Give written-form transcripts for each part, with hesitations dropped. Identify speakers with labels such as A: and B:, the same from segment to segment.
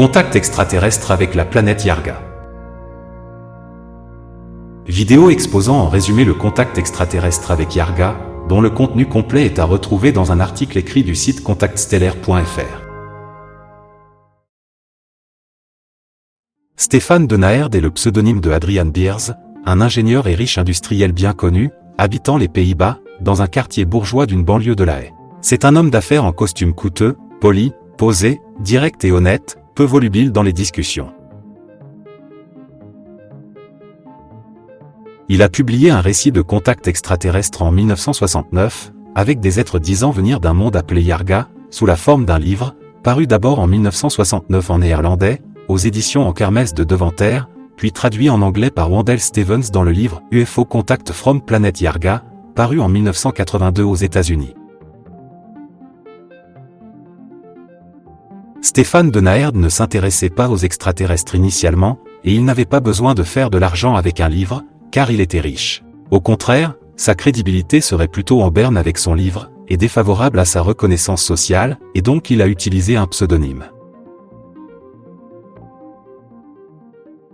A: Contact extraterrestre avec la planète Yarga. Vidéo exposant en résumé le contact extraterrestre avec Yarga, dont le contenu complet est à retrouver dans un article écrit du site contactstellaire.fr. Stéphane de Naerd est le pseudonyme de Adrian Beers, un ingénieur et riche industriel bien connu, habitant les Pays-Bas, dans un quartier bourgeois d'une banlieue de La Haye. C'est un homme d'affaires en costume coûteux, poli, posé, direct et honnête, peu volubile dans les discussions. Il a publié un récit de contact extraterrestre en 1969, avec des êtres disant venir d'un monde appelé Yarga, sous la forme d'un livre, paru d'abord en 1969 en néerlandais, aux éditions en Kermesse de Deventer, puis traduit en anglais par Wendell Stevens dans le livre UFO Contact from Planet Yarga, paru en 1982 aux États-Unis. Stéphane de Naerd ne s'intéressait pas aux extraterrestres initialement, et il n'avait pas besoin de faire de l'argent avec un livre, car il était riche. Au contraire, sa crédibilité serait plutôt en berne avec son livre, et défavorable à sa reconnaissance sociale, et donc il a utilisé un pseudonyme.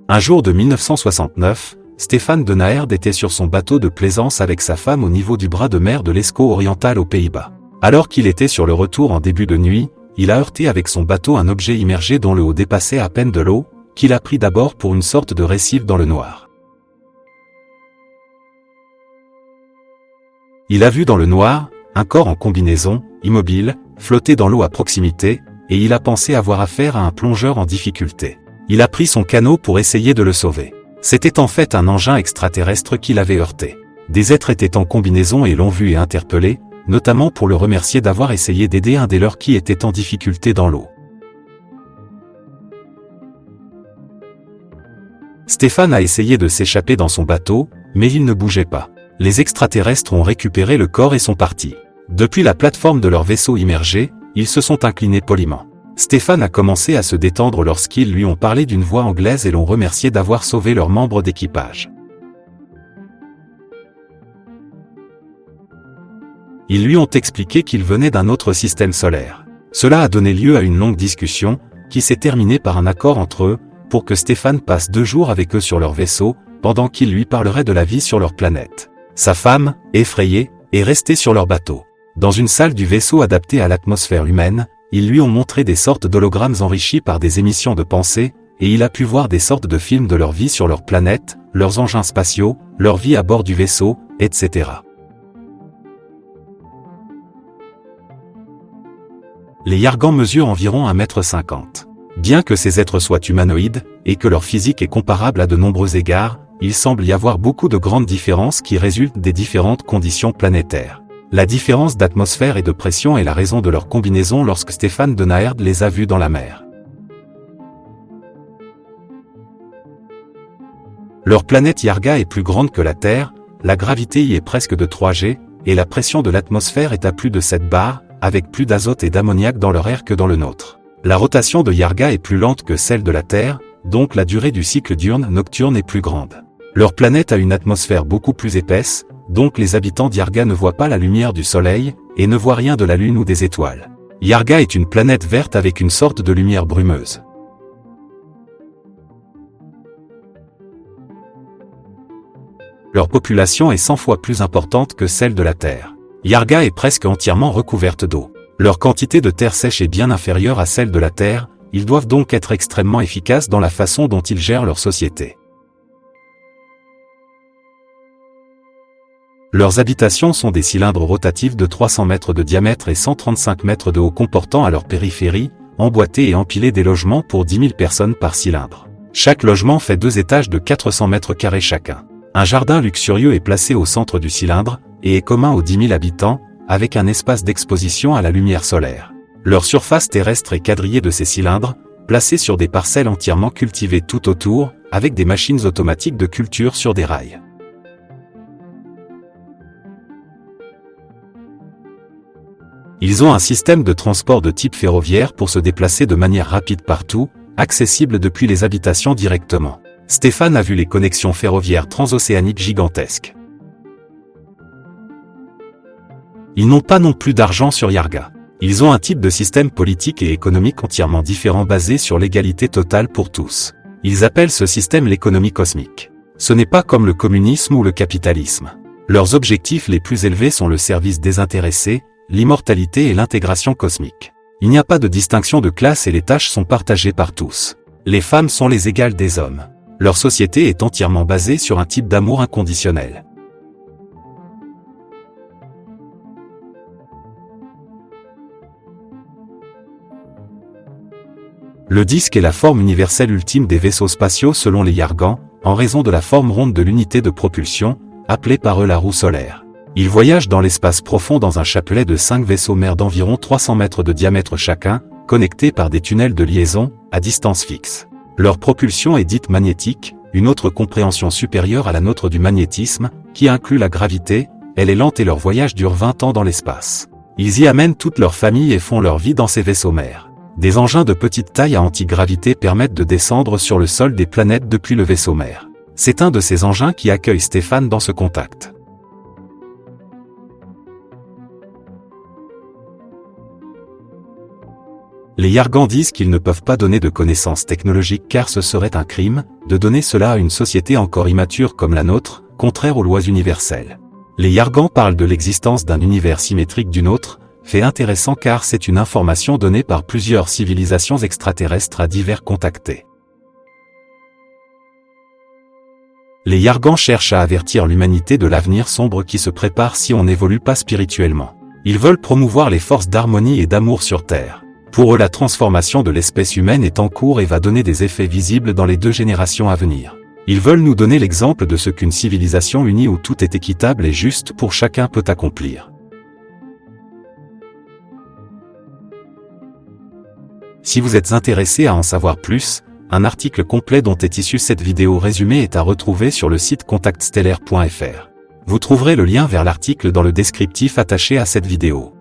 A: Un jour de 1969, Stéphane de Naerd était sur son bateau de plaisance avec sa femme au niveau du bras de mer de l'Escaut oriental aux Pays-Bas. Alors qu'il était sur le retour en début de nuit, il a heurté avec son bateau un objet immergé dont le haut dépassait à peine de l'eau, qu'il a pris d'abord pour une sorte de récif dans le noir. Il a vu dans le noir, un corps en combinaison, immobile, flotter dans l'eau à proximité, et il a pensé avoir affaire à un plongeur en difficulté. Il a pris son canot pour essayer de le sauver. C'était en fait un engin extraterrestre qui l'avait heurté. Des êtres étaient en combinaison et l'ont vu et interpellé, notamment pour le remercier d'avoir essayé d'aider un des leurs qui était en difficulté dans l'eau. Stéphane a essayé de s'échapper dans son bateau, mais il ne bougeait pas. Les extraterrestres ont récupéré le corps et sont partis. Depuis la plateforme de leur vaisseau immergé, ils se sont inclinés poliment. Stéphane a commencé à se détendre lorsqu'ils lui ont parlé d'une voix anglaise et l'ont remercié d'avoir sauvé leurs membres d'équipage. Ils lui ont expliqué qu'ils venaient d'un autre système solaire. Cela a donné lieu à une longue discussion, qui s'est terminée par un accord entre eux, pour que Stéphane passe 2 jours avec eux sur leur vaisseau, pendant qu'ils lui parleraient de la vie sur leur planète. Sa femme, effrayée, est restée sur leur bateau. Dans une salle du vaisseau adaptée à l'atmosphère humaine, ils lui ont montré des sortes d'hologrammes enrichis par des émissions de pensée, et il a pu voir des sortes de films de leur vie sur leur planète, leurs engins spatiaux, leur vie à bord du vaisseau, etc. Les Yargans mesurent environ 1,50 m. Bien que ces êtres soient humanoïdes, et que leur physique est comparable à de nombreux égards, il semble y avoir beaucoup de grandes différences qui résultent des différentes conditions planétaires. La différence d'atmosphère et de pression est la raison de leur combinaison lorsque Stéphane de Naerd les a vus dans la mer. Leur planète Yarga est plus grande que la Terre, la gravité y est presque de 3G, et la pression de l'atmosphère est à plus de 7 bars, avec plus d'azote et d'ammoniac dans leur air que dans le nôtre. La rotation de Yarga est plus lente que celle de la Terre, donc la durée du cycle diurne-nocturne est plus grande. Leur planète a une atmosphère beaucoup plus épaisse, donc les habitants d'Yarga ne voient pas la lumière du soleil, et ne voient rien de la lune ou des étoiles. Yarga est une planète verte avec une sorte de lumière brumeuse. Leur population est 100 fois plus importante que celle de la Terre. Yarga est presque entièrement recouverte d'eau. Leur quantité de terre sèche est bien inférieure à celle de la Terre, ils doivent donc être extrêmement efficaces dans la façon dont ils gèrent leur société. Leurs habitations sont des cylindres rotatifs de 300 mètres de diamètre et 135 mètres de haut comportant à leur périphérie, emboîtés et empilés des logements pour 10 000 personnes par cylindre. Chaque logement fait 2 étages de 400 mètres carrés chacun. Un jardin luxurieux est placé au centre du cylindre, et est commun aux 10 000 habitants, avec un espace d'exposition à la lumière solaire. Leur surface terrestre est quadrillée de ces cylindres, placés sur des parcelles entièrement cultivées tout autour, avec des machines automatiques de culture sur des rails. Ils ont un système de transport de type ferroviaire pour se déplacer de manière rapide partout, accessible depuis les habitations directement. Stéphane a vu les connexions ferroviaires transocéaniques gigantesques. Ils n'ont pas non plus d'argent sur Yarga. Ils ont un type de système politique et économique entièrement différent basé sur l'égalité totale pour tous. Ils appellent ce système l'économie cosmique. Ce n'est pas comme le communisme ou le capitalisme. Leurs objectifs les plus élevés sont le service désintéressé, l'immortalité et l'intégration cosmique. Il n'y a pas de distinction de classe et les tâches sont partagées par tous. Les femmes sont les égales des hommes. Leur société est entièrement basée sur un type d'amour inconditionnel. Le disque est la forme universelle ultime des vaisseaux spatiaux selon les Yargans, en raison de la forme ronde de l'unité de propulsion, appelée par eux la roue solaire. Ils voyagent dans l'espace profond dans un chapelet de 5 vaisseaux mères d'environ 300 mètres de diamètre chacun, connectés par des tunnels de liaison, à distance fixe. Leur propulsion est dite magnétique, une autre compréhension supérieure à la nôtre du magnétisme, qui inclut la gravité. Elle est lente et leur voyage dure 20 ans dans l'espace. Ils y amènent toute leur famille et font leur vie dans ces vaisseaux mères. Des engins de petite taille à antigravité permettent de descendre sur le sol des planètes depuis le vaisseau mère. C'est un de ces engins qui accueille Stéphane dans ce contact. Les Yargans disent qu'ils ne peuvent pas donner de connaissances technologiques car ce serait un crime, de donner cela à une société encore immature comme la nôtre, contraire aux lois universelles. Les Yargans parlent de l'existence d'un univers symétrique d'une autre, fait intéressant car c'est une information donnée par plusieurs civilisations extraterrestres à divers contactés. Les Yargans cherchent à avertir l'humanité de l'avenir sombre qui se prépare si on n'évolue pas spirituellement. Ils veulent promouvoir les forces d'harmonie et d'amour sur Terre. Pour eux, la transformation de l'espèce humaine est en cours et va donner des effets visibles dans les 2 générations à venir. Ils veulent nous donner l'exemple de ce qu'une civilisation unie où tout est équitable et juste pour chacun peut accomplir. Si vous êtes intéressé à en savoir plus, un article complet dont est issue cette vidéo résumée est à retrouver sur le site contactstellaire.fr. Vous trouverez le lien vers l'article dans le descriptif attaché à cette vidéo.